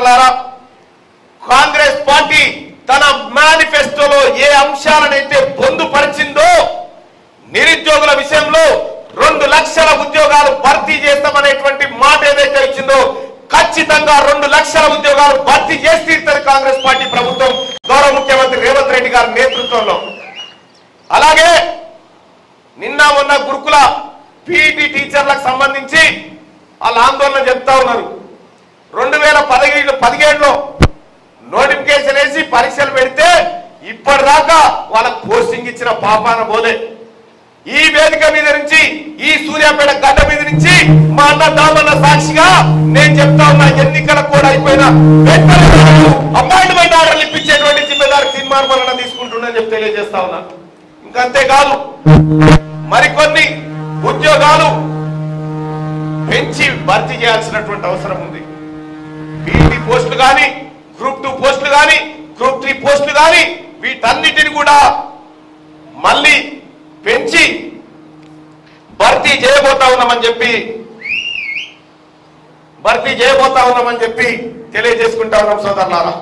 సోదరులారా, కాంగ్రెస్ పార్టీ తన మేనిఫెస్టోలో ఏ అంశాలనైతే పొందుపరిచిందో నిరుద్యోగుల విషయంలో 2 లక్షల ఉద్యోగాలు భర్తీ చేస్తామనేటువంటి మాట ఏదైతే ఇచ్చిందో ఖచ్చితంగా 2 లక్షల ఉద్యోగాలు భర్తీ చేసి తీరుతుంది కాంగ్రెస్ పార్టీ ప్రభుత్వం గౌరవ ముఖ్యమంత్రి రేవంత్ రెడ్డి గారి నేతృత్వంలో. అలాగే నిన్న మొన్న గురుకుల పీఈటీ టీచర్లకు సంబంధించి వాళ్ళ ఆందోళన చెప్తా ఉన్నారు. 2017లో నోటిఫికేషన్ వేసి పరీక్షలు పెడితే ఇప్పటిదాకా వాళ్ళకు పోస్టింగ్ ఇచ్చిన పాపాన పోలే. ఈ వేదిక మీద నుంచి, ఈ సూర్యాపేట గడ్డ మీద నుంచి మా అన్న దామన్న సాక్షిగా నేను చెప్తా ఉన్నా, ఎన్నికలకు కూడా అయిపోయినా వెంటనే అపాయింట్మెంట్ ఆర్డర్లు ఇప్పించేటువంటి జిమ్మేదారు తీర్మానం తీసుకుంటుండని చెప్పి తెలియజేస్తా ఉన్నా. ఇంకంతేకాదు మరికొన్ని ఉద్యోగాలు పెంచి భర్తీ చేయాల్సినటువంటి అవసరం ఉంది. పీఈటీ పోస్టులు కానీ, గ్రూప్ 2 పోస్టులు కానీ, గ్రూప్ 3 పోస్టులు కానీ వీటన్నిటిని కూడా మళ్ళీ పెంచి భర్తీ చేయబోతా ఉన్నామని చెప్పి తెలియజేసుకుంటా ఉన్నాం సోదరులారా.